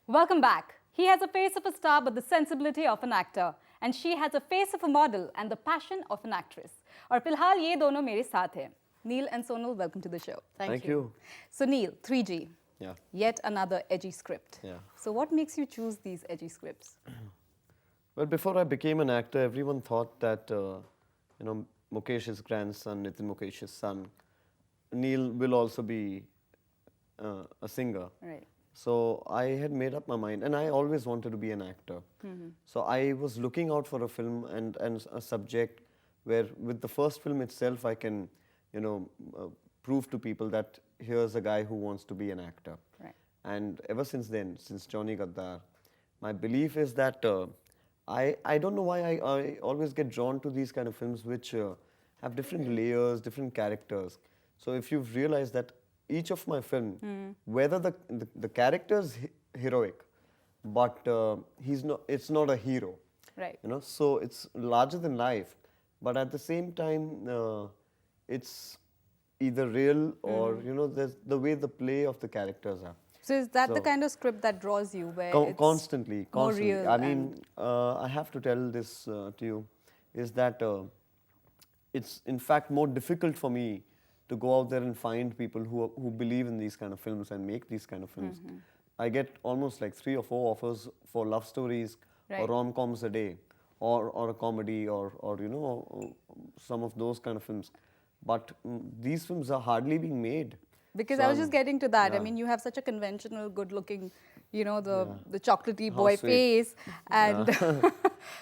Welcome back. He has a face of a star but the sensibility of an actor. And she has a face of a model and the passion of an actress. और फिलहाल ये दोनों मेरे साथ हैं. Neil and Sonal, welcome to the show. Thank you. So Neil, 3G. Yeah. Yet another edgy script. Yeah. So what makes you choose these edgy scripts? Well, before I became an actor, everyone thought that, Mukesh's grandson, Nitin Mukesh's son, Neil will also be a singer. Right. So I had made up my mind, and I always wanted to be an actor. So I was looking out for a film and a subject where, with the first film itself, I can, prove to people that here's a guy who wants to be an actor. Right. And ever since then, since Johnny Gaddar, my belief is that I don't know why I always get drawn to these kind of films which have different layers, different characters. So if you've realized that each of my film, whether the character is heroic, but it's not a hero. Right. So it's larger than life, but at the same time, it's either real or there's the way the play of the characters are. So is that the kind of script that draws you, where it's Constantly. more real? I mean, I have to tell this to you, is that it's in fact more difficult for me to go out there and find people who believe in these kind of films and make these kind of films. I get almost like 3 or 4 offers for love stories or Right. rom-coms a day, or a comedy or some of those kind of films. But these films are hardly being made. Because So I was just I'm- getting to that. I yeah. mean, you have such a conventional, good-looking, the chocolatey How boy sweet. face, and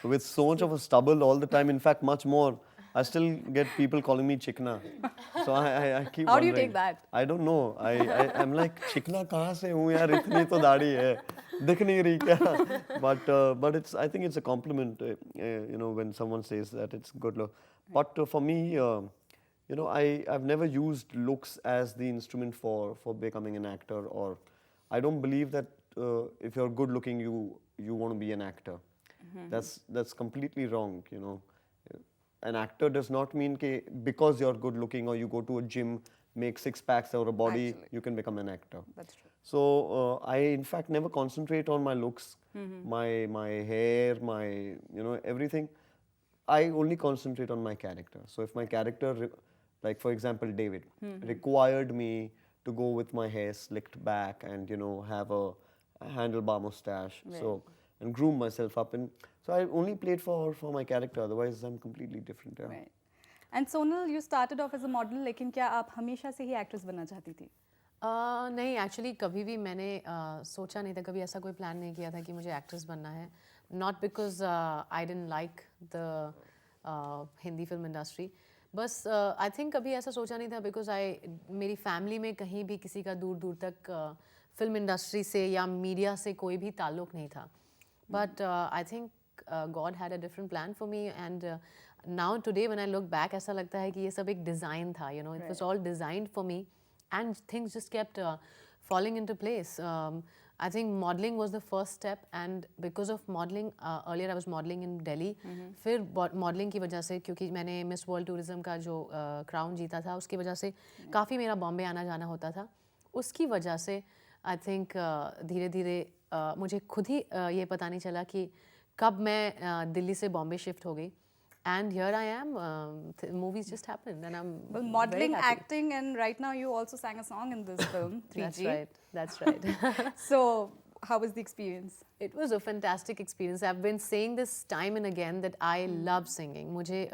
With so much of a stubble all the time, in fact, much more. I still get people calling me Chikna. So I keep How do you wondering. take that? I don't know. I'm like, Chikna kahan se hu yaar, itni to daadi hai. Dikh nahi rahi kya? But I think it's a compliment, when someone says that it's good look. But for me, I've never used looks as the instrument for becoming an actor, or I don't believe that if you're good looking, you want to be an actor. That's completely wrong, An actor does not mean because you're good looking or you go to a gym, make 6 packs or a body, Actually. you can become an actor. That's true. So I in fact never concentrate on my looks, my hair, my everything. I only concentrate on my character. So if my character, like for example David, required me to go with my hair slicked back and have a handlebar mustache, so and groom myself up, and so I only played for my character. Otherwise, I'm completely different. Yeah. Right. And Sonal, you started off as a model, लेकिन क्या आप हमेशा से ही actress बनना चाहती थी? नहीं actually कभी भी मैंने सोचा नहीं था, कभी ऐसा कोई प्लान नहीं किया था कि मुझे एक्ट्रेस बनना है. Not because I didn't like the Hindi film industry, बस आई थिंक कभी ऐसा सोचा नहीं था बिकॉज मेरी फैमिली में कहीं भी किसी का दूर दूर तक फिल्म इंडस्ट्री से या मीडिया से कोई भी ताल्लुक़ नहीं था. But I think God had a different plan for me, and now today when I look back, ऐसा लगता है कि ये सब एक design था, it was all designed for me, and things just kept falling into place. I think modeling was the first step, and because of modeling, earlier I was modeling in Delhi. फिर modeling की वजह से, क्योंकि मैंने Miss World Tourism का जो crown जीता था, उसकी वजह से काफ़ी मेरा बॉम्बे आना जाना होता था. उसकी वजह से I think धीरे धीरे मुझे खुद ही ये पता नहीं चला कि कब मैं दिल्ली से बॉम्बे शिफ्ट हो गई, and here I am. Movies just happened, and I'm Well, modeling, very happy. acting, and right now you also sang a song in this film, 3G. That's right. So, how was the experience? It was a fantastic experience. I've been saying this time and again that I love singing. मुझे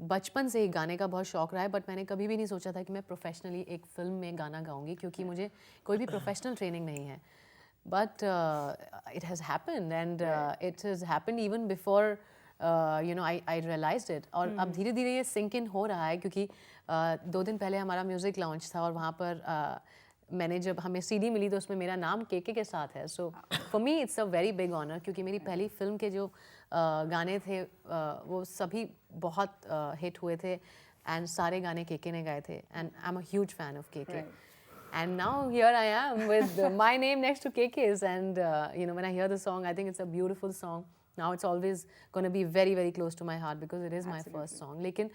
बचपन से ही गाने का बहुत शौक रहा है, but मैंने कभी भी नहीं सोचा था कि मैं प्रोफेशनली एक फिल्म में गाना गाऊंगी, क्योंकि मुझे कोई भी प्रोफेशनल ट्रेनिंग नहीं है. But it has happened, and it has happened even before I realized it. और अब धीरे धीरे ये sink in हो रहा है, क्योंकि 2 दिन पहले हमारा म्यूज़िक लॉन्च था, और वहाँ पर मैंने जब हमें CD मिली तो उसमें मेरा नाम केके के साथ है. So for me it's a very big honour, क्योंकि मेरी पहली फिल्म के जो गाने थे वो सभी बहुत हिट हुए थे, एंड सारे गाने केके ने गाए थे, and I am a huge fan of KK. And now here I am with my name next to KK's, and when I hear the song, I think it's a beautiful song. Now it's always going to be very, very close to my heart because it is my first song. लेकिन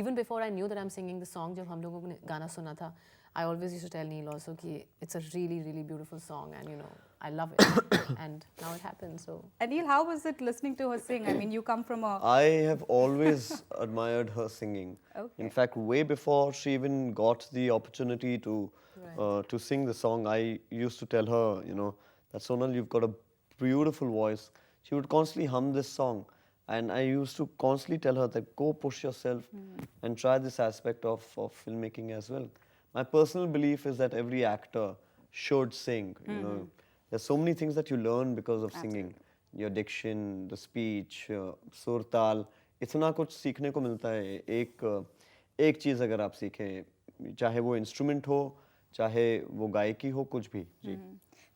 even before I knew that I'm singing the song, जब हम लोगों ने गाना सुना था, I always used to tell Neil also कि it's a really, really beautiful song, and I love it, and now it happens. So Anil, how was it listening to her sing? I mean, you come from a I have always admired her singing. Okay. In fact, way before she even got the opportunity Right. to sing the song, I used to tell her, you know, that Sonal, you've got a beautiful voice. She would constantly hum this song, and I used to constantly tell her that go push yourself and try this aspect of filmmaking as well. My personal belief is that every actor should sing. You know, there's so many things that you learn because of singing. Your diction, the speech, सुर ताल, इतना कुछ सीखने को मिलता है. एक चीज़ अगर आप सीखें, चाहे वो इंस्ट्रूमेंट हो, चाहे वो गायकी हो, कुछ भी. जी.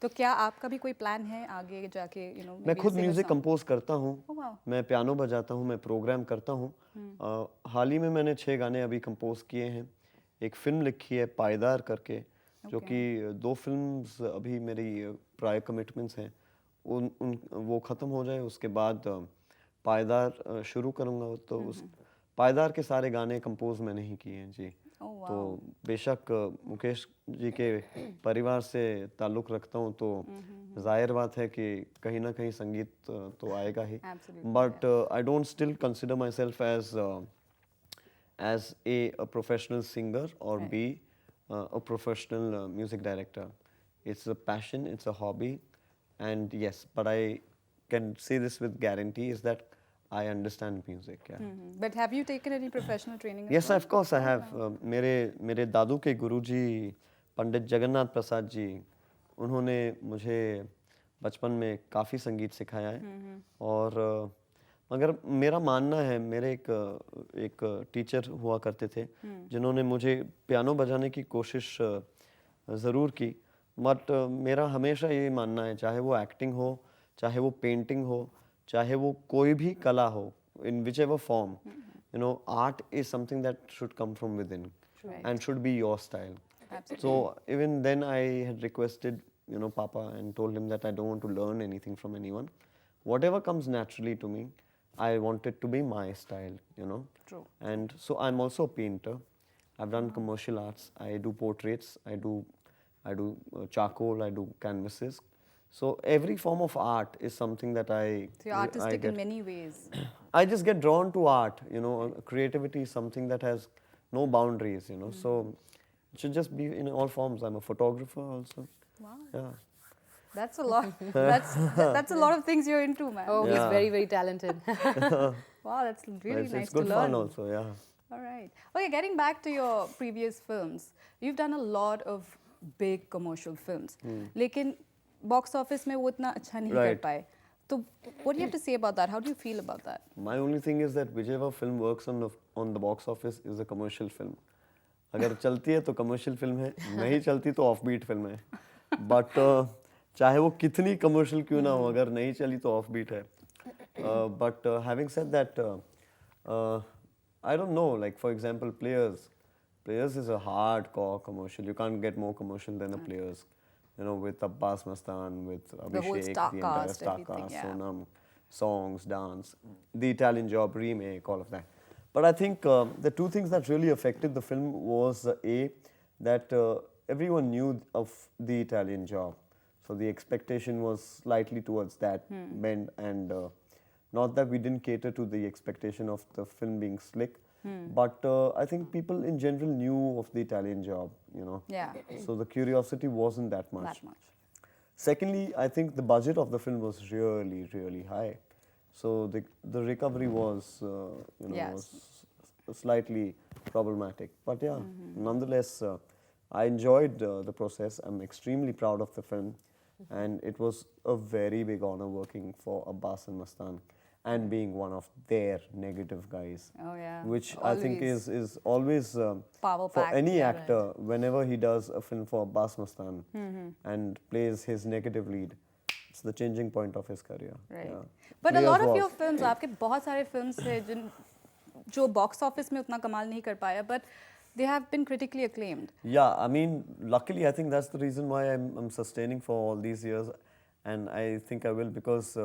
तो क्या आपका भी कोई प्लान है आगे जाके मैं खुद म्यूजिक कंपोज करता हूँ. Oh, wow. मैं पियानो बजाता हूँ, मैं प्रोग्राम करता हूँ. हाल ही में मैंने 6 गाने अभी कंपोज किए हैं. एक फिल्म लिखी है पायदार करके, जो कि 2 फिल्म्स अभी मेरी प्रायर कमिटमेंट्स हैं. उन वो ख़त्म हो जाए उसके बाद पायदार शुरू करूँगा. तो उस पायदार के सारे गाने कंपोज मैंने ही किए हैं. जी. Oh, wow. तो बेशक मुकेश जी के परिवार से ताल्लुक़ रखता हूँ, तो ज़ाहिर बात है कि कहीं ना कहीं संगीत तो आएगा ही. Absolutely, but I don't still consider my self as a professional singer or Right. be a professional music director. It's a passion, it's a hobby, and yes, but I can say this with guarantee is that I understand music. Yeah. But have you taken any professional training? as Yes, well? of course I have. मेरे दादू के गुरुजी पंडित जगन्नाथ प्रसाद जी, उन्होंने मुझे बचपन में काफ़ी संगीत सिखाया है. और मगर मेरा मानना है, मेरे एक टीचर हुआ करते थे जिन्होंने मुझे पियानो बजाने की कोशिश ज़रूर की. बट मेरा हमेशा ये मानना है, चाहे वो एक्टिंग हो, चाहे वो पेंटिंग हो, चाहे वो कोई भी कला हो, in whichever form, you know, art is something that should come from within Right. and should be your style. Absolutely. So even then I had requested, you know, Papa, and told him that I don't want to learn anything from anyone. Whatever comes naturally to me, I want it to be my style, you know. True. And so I'm also a painter. I've done commercial arts. I do portraits. I do charcoal. I do canvases. So every form of art is something that So you're artistic in many ways. I just get drawn to art, you know. Creativity is something that has no boundaries, you know. So it should just be in all forms. I'm a photographer also. Wow. Yeah. That's a lot. That's a lot of things you're into, man. oh, he's Yeah. very, very talented. Wow, that's really it's, nice it's good to learn. fun also, yeah. All right. Okay, getting back to your previous films, you've done a lot of big commercial films. लेकिन box office में वो इतना अच्छा नहीं कर Right. पाए. So what do you have to say about that? How do you feel about that? My only thing is that whichever film works on the box office is a commercial film. अगर चलती है तो commercial film है, नहीं चलती तो offbeat film है. But चाहे वो कितनी commercial क्यों ना हो, अगर नहीं चली तो offbeat है. But having said that, I don't know. Like for example, Players is a hardcore commercial. You can't get more commercial than the Players. You know, with Abbas Mastan, with Abhishek, whole star entire cast, star everything, cast, yeah. Sonam, songs, dance, the Italian Job remake, all of that. But I think the 2 things that really affected the film was that everyone knew of the Italian Job, so the expectation was slightly towards that bend, and not that we didn't cater to the expectation of the film being slick, but I think people in general knew of the Italian Job, you know. Yeah. So the curiosity wasn't that much. That much. Secondly, I think the budget of the film was really, really high. So the recovery was, you know, Yes. was slightly problematic. But yeah, nonetheless, I enjoyed the process. I'm extremely proud of the film, and it was a very big honor working for Abbas and Mastan and being one of their negative guys. Oh yeah. Which I think Always. is always Power for packed, any yeah, actor, whenever he does a film for Abbas Mastan and plays his negative lead, it's the changing point of his career. Right. Yeah. But a Players lot of was. your films, आपके बहुत सारे films हैं जो box office में उतना कमाल नहीं कर पाया, but they have been critically acclaimed. Yeah, I mean, luckily, I think that's the reason why I'm sustaining for all these years, and I think I will, because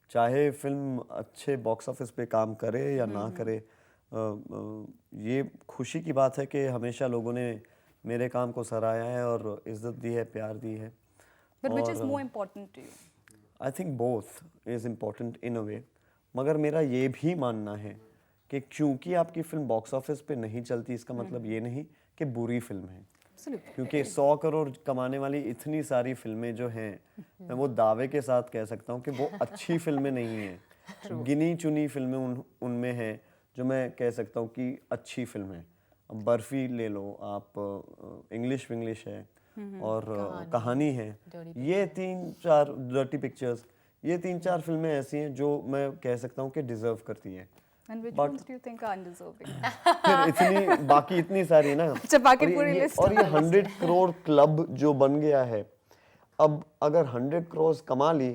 चाहे film अच्छे box office पे काम करे या ना करे, ये खुशी की बात है कि हमेशा लोगों ने मेरे काम को सराहा है और इज़्ज़त दी है, प्यार दी है. But which is और, more important to you? I think both is important in a way, मगर मेरा ये भी मानना है कि क्योंकि आपकी फिल्म बॉक्स ऑफिस पे नहीं चलती इसका मतलब ये नहीं कि बुरी फिल्म है, Absolutely. क्योंकि 100 करोड़ कमाने वाली इतनी सारी फिल्में जो हैं, मैं वो दावे के साथ कह सकता हूँ कि वो अच्छी फिल्में नहीं हैं। गिनी चुनी फिल्में उनमें हैं जो मैं कह सकता हूँ कि अच्छी फिल्म है। अब बर्फी ले लो आप, इंग्लिश विंग्लिश है और कहानी है, ये 3-4 डर्टी पिक्चर्स, ये 3-4 फिल्में ऐसी हैं जो मैं कह सकता हूँ कि डिजर्व करती हैं। And which But- ones do you think are undeserving? फिर इतनी बाकी इतनी सारी है ना। अच्छा, बाकी और पूरी ये- list और ये 100 करोड़ क्लब जो बन गया है, अब अगर 100 करोड़ कमा ली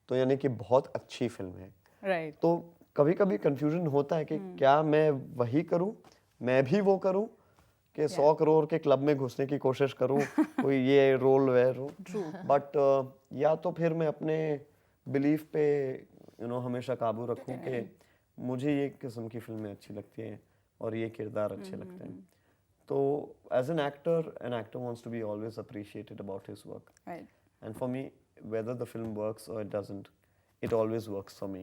तो यानी कि बहुत अच्छी फिल्म है। Right. तो कभी कभी कंफ्यूजन होता है कि क्या मैं वही करूं, मैं भी वो करूं कि 100 करोड़ के क्लब में घुसने की कोशिश करूं, कोई ये रोल वे रोल, बट या तो फिर मैं अपने बिलीफ पे हमेशा काबू रखूं कि मुझे ये किस्म की फिल्में अच्छी लगती हैं और ये किरदार अच्छे लगते हैं। तो as an actor wants to be always appreciated about his work, Right. And for me whether the film works or it doesn't, it always works for me.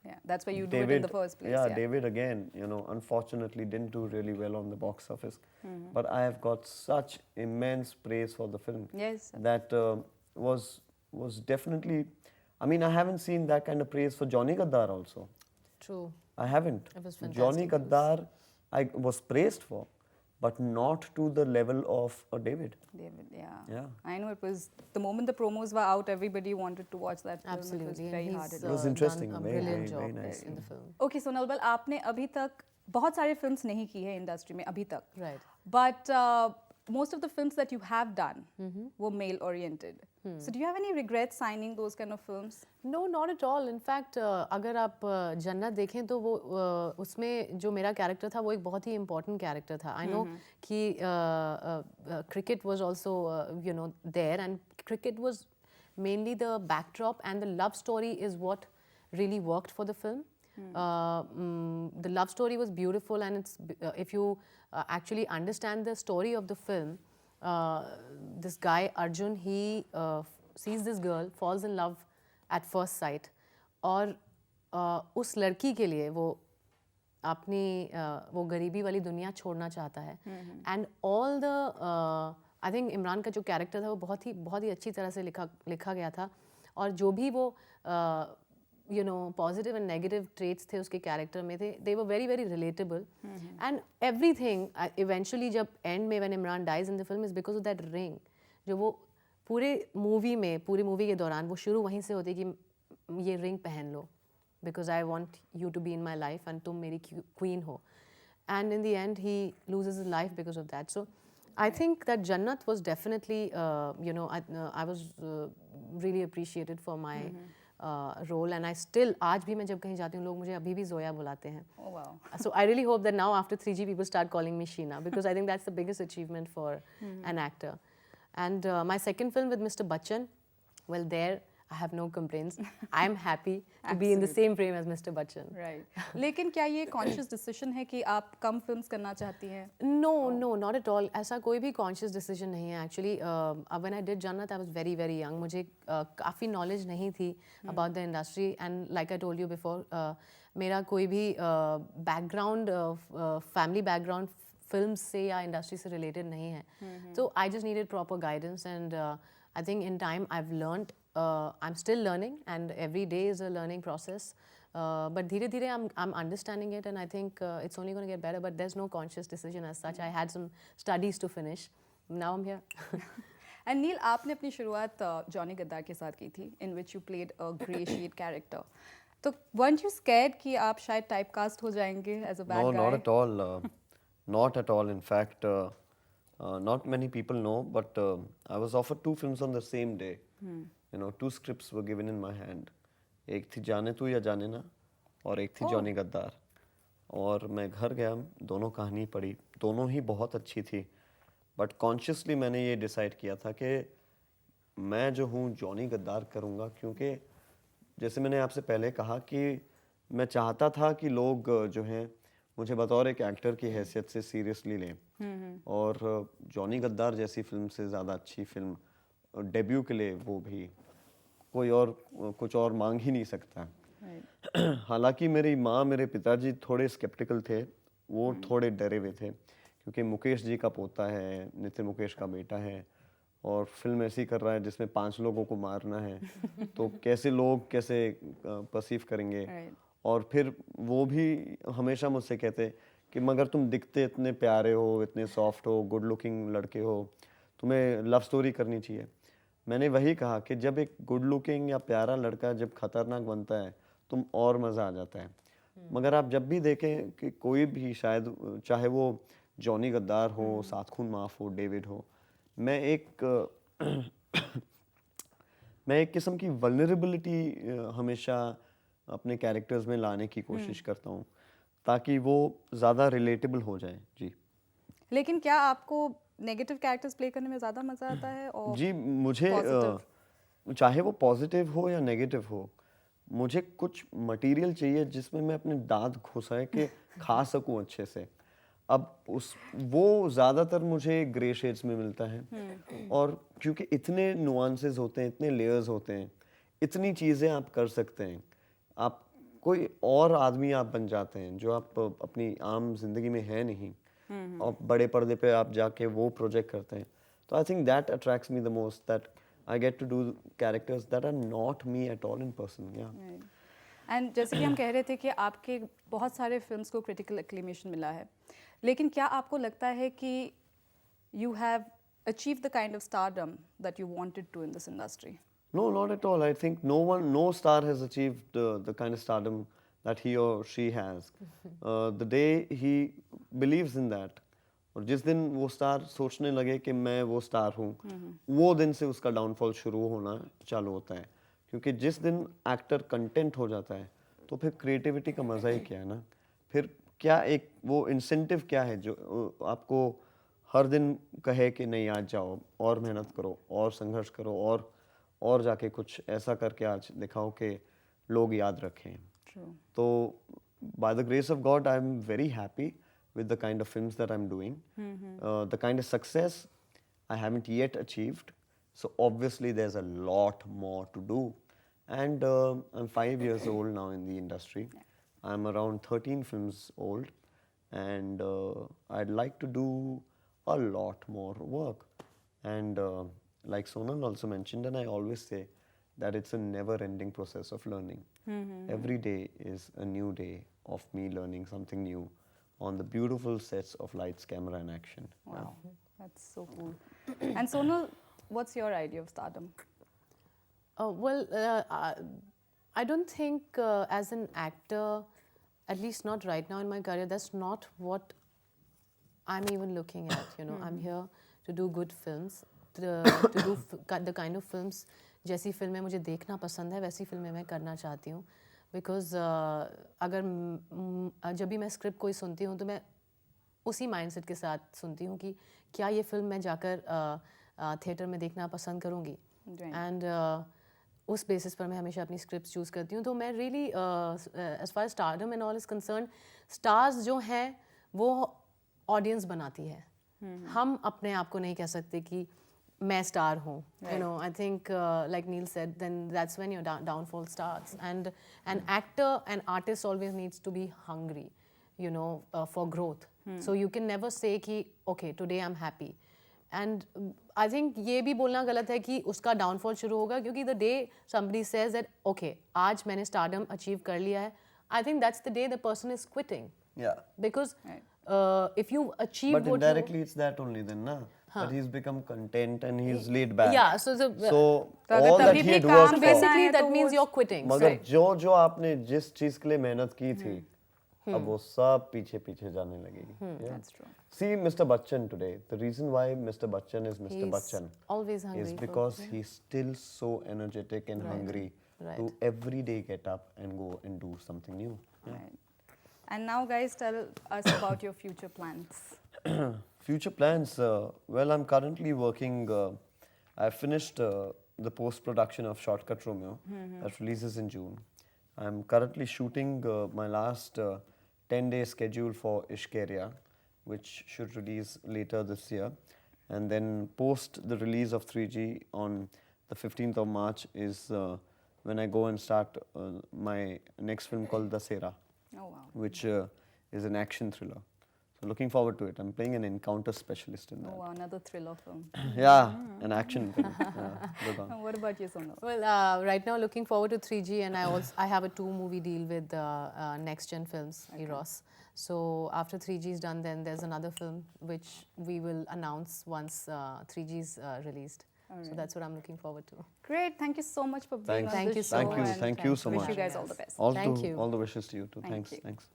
Yeah, that's why you do it in the first place. Yeah, David again, unfortunately didn't do really well on the box office. But I have got such immense praise for the film. Yes. That was definitely. I mean, I haven't seen that kind of praise for Johnny Gaddar also. True. I haven't. It was fantastic. Johnny Gaddar, I was praised for, but not to the level of David. David, yeah. Yeah. I know it was the moment the promos were out, everybody wanted to watch that film. Absolutely. It was and very he's, hard. It was done interesting, a very, brilliant very, very job nice. in the film. Okay, Sonal Bal, आपने अभी तक बहुत सारे films नहीं की है industry में अभी तक. Right. But most of the films that you have done were male oriented. So do you have any regrets signing those kind of films? No, not at all. In fact, अगर आप जन्नत देखें तो वो उसमें जो मेरा कैरेक्टर था वो एक बहुत ही important कैरेक्टर था. I know कि cricket was also there, and cricket was mainly the backdrop, and the love story is what really worked for the film. The love story was beautiful, and it's if you actually understand the story of the film, this guy Arjun, he sees this girl, falls in love at first sight, और उस लड़की के लिए वो अपनी वो गरीबी वाली दुनिया छोड़ना चाहता है. And all the I think Imran का जो कैरेक्टर था वो बहुत ही अच्छी तरह से लिखा गया था, और जो भी वो पॉजिटिव एंड नेगेटिव ट्रेट्स थे उसके कैरेक्टर में थे, they were very very relatable. And everything eventually जब एंड में when Imran dies in the film is because of that ring. जो वो पूरी मूवी के दौरान वो शुरू वहीं से होती है कि ये रिंग पहन लो because I want you to be in my life and तुम मेरी क्वीन हो. And in the end he loses his life because of that. So I think that Jannat was definitely, I was really appreciated for my role, and I still, आज भी मैं जब कहीं जाती हूँ लोग मुझे अभी भी जोया बुलाते हैं. Oh wow. So I really hope that now after 3G people start calling me Sheena, because I think that's the biggest achievement for an actor. And my second film with Mr. Bachchan, well, there I have no complaints. I'm happy to be in the same frame as Mr. Bachchan. Right. लेकिन क्या ये conscious decision है कि आप कम films करना चाहती हैं? No, not at all. ऐसा कोई भी conscious decision नहीं है. Actually, when I did Jannat, I was very, very young. मुझे काफ़ी knowledge नहीं थी about the industry, and like I told you before, मेरा कोई भी background, family background films से या industry से related नहीं है. So I just needed proper guidance, and I think in time I've learned. I'm still learning, and every day is a learning process. But धीरे-धीरे I'm understanding it, and I think it's only going to get better. But there's no conscious decision as such. I had some studies to finish. Now I'm here. And Neil, आपने अपनी शुरुआत Johnny गद्दार के साथ की थी, in which you played a grey shade character. तो weren't you scared कि आप शायद typecast हो जाएंगे as a bad No, guy? not at all. Not at all. In fact, not many people know, but I was offered 2 films on the same day. 2 scripts were given in my hand. एक थी जाने तू या जाने ना, और एक थी जॉनी गद्दार. और मैं घर गया, दोनों कहानी पढ़ी, दोनों ही बहुत अच्छी थी. बट कॉन्शियसली मैंने ये डिसाइड किया था कि मैं जो हूँ जॉनी गद्दार करूँगा, क्योंकि जैसे मैंने आपसे पहले कहा कि मैं चाहता था कि लोग जो हैं मुझे बतौर एक एक्टर की हैसियत से सीरियसली लें. और जॉनी गद्दार जैसी फिल्म से ज़्यादा अच्छी फिल्म डेब्यू के लिए वो भी कोई और कुछ और मांग ही नहीं सकता। हालांकि मेरी माँ मेरे पिताजी थोड़े स्केप्टिकल थे, वो थोड़े डरे हुए थे क्योंकि मुकेश जी का पोता है, नितिन मुकेश का बेटा है और फिल्म ऐसी कर रहा है जिसमें 5 लोगों को मारना है तो कैसे लोग कैसे परसीव करेंगे। और फिर वो भी हमेशा मुझसे कहते कि मगर तुम दिखते इतने प्यारे हो, इतने सॉफ्ट हो, गुड लुकिंग लड़के हो, तुम्हें लव स्टोरी करनी चाहिए। मैंने वही कहा कि जब एक गुड लुकिंग या प्यारा लड़का जब खतरनाक बनता है तुम और मज़ा आ जाता है। मगर आप जब भी देखें कि कोई भी शायद चाहे वो जॉनी गद्दार हो, सात खून माफ हो, डेविड हो, मैं एक किस्म की वल्नरेबिलिटी हमेशा अपने कैरेक्टर्स में लाने की कोशिश करता हूँ ताकि वो ज़्यादा रिलेटेबल हो जाए। जी लेकिन क्या आपको नेगेटिव कैरेक्टर्स प्ले करने में ज़्यादा मज़ा आता है और जी मुझे चाहे वो पॉजिटिव हो या नेगेटिव हो, मुझे कुछ मटेरियल चाहिए जिसमें मैं अपने दांत घुसा के खा सकूं अच्छे से। अब वो ज़्यादातर मुझे ग्रे शेड्स में मिलता है और क्योंकि इतने नुआंसेस होते हैं, इतने लेयर्स होते हैं, इतनी चीज़ें आप कर सकते हैं, आप कोई और आदमी आप बन जाते हैं जो आप अपनी आम जिंदगी में है नहीं और बड़े पर्दे पे आप जाके वो प्रोजेक्ट करते हैं। तो I think that attracts me the most, that I get to do characters that are not me at all in person. या एंड जैसे कि हम कह रहे थे कि आपके बहुत सारे फिल्म्स को क्रिटिकल एक्लेमेशन मिला है, लेकिन क्या आपको लगता है कि you have achieve the kind of stardom that you wanted to in this industry? No, not at all. I think no star has achieved the kind of stardom that he or she has. The day he believes in that, और जिस दिन वो star सोचने लगे कि मैं वो star हूँ, वो दिन से उसका डाउनफॉल शुरू होना चालू होता है। क्योंकि जिस दिन एक्टर कंटेंट हो जाता है, तो फिर क्रिएटिविटी का मज़ा ही क्या है ना। फिर क्या एक वो इंसेंटिव क्या है जो आपको हर दिन कहे कि नहीं आज जाओ और मेहनत करो और संघर्ष करो और जाके कुछ ऐसा करके आज दिखाओ कि लोग याद रखें। तो by the grace of God, I'm very happy with the kind of films that I'm doing. The kind of success I haven't yet achieved. So obviously there's a lot more to do. And I'm 5 years old now in the industry. I'm around 13 films old. And I'd like to do a lot more work. And like Sonal also mentioned, and I always say that it's a never-ending process of learning. Every day is a new day of me learning something new on the beautiful sets of lights, camera, and action. Wow, that's so cool. And Sonal, what's your idea of stardom? I don't think as an actor, at least not right now in my career, that's not what I'm even looking at. You know, I'm here to do good films, to do the kind of films जैसी फिल्में मुझे देखना पसंद है वैसी फिल्में मैं करना चाहती हूँ। बिकॉज अगर जब भी मैं स्क्रिप्ट कोई सुनती हूँ तो मैं उसी माइंडसेट के साथ सुनती हूँ कि क्या ये फिल्म मैं जाकर थिएटर में देखना पसंद करूँगी। एंड उस बेसिस पर मैं हमेशा अपनी स्क्रिप्ट चूज़ करती हूँ। तो मैं really as far stardom and all is concern, stars जो हैं वो ऑडियंस बनाती है। हम अपने आप को नहीं कह सकते कि मैं स्टार हूँ। You know, I think like Neel said, then that's when your downfall starts. And an actor an artist always needs to be hungry, you know, for growth. So you can never say कि okay today I am happy. And I think ये भी बोलना गलत है कि उसका downfall शुरू होगा, क्योंकि the day somebody says that okay आज मैंने स्टारडम अचीव कर लिया है, I think that's the day the person is quitting. Yeah. Because if you achieve But what indirectly it's that only then, na? That he's become content and he's laid back. Yeah, so all that he had worked for. basically that means you're quitting. मगर Right. जो आपने जिस चीज के लिए मेहनत की थी, अब वो सब पीछे पीछे जाने लगेगी. Yeah. That's true. See Mr. Bachchan today. The reason why Mr. Bachchan is Mr. He's Bachchan always hungry is for- because he's still so energetic and hungry Right. to every day get up and go and do something new. Yeah. Right. And now, guys, tell us about your future plans. Future plans, well, I'm currently working, I finished the post-production of Shortcut Romeo that releases in June. I'm currently shooting my last 10-day schedule for Ishkeria, which should release later this year. And then post the release of 3G on the 15th of March is when I go and start my next film called Dasera, Oh wow. which is an action thriller. So looking forward to it. I'm playing an encounter specialist in that. Oh wow, another thriller film. Yeah, an action film. Yeah, good one. And what about you, Sonal? Well, right now looking forward to 3G, and I have a 2-movie deal with Next Gen Films, Eros. So after 3G is done, then there's another film which we will announce once 3G is released. So that's what I'm looking forward to. Great. Thank you so much for being Thanks. on Thank this you show. so Thank you. much. and Thank you so wish much. you guys all the best. All Thank you. all the wishes to you too. Thank Thanks. you. Thanks.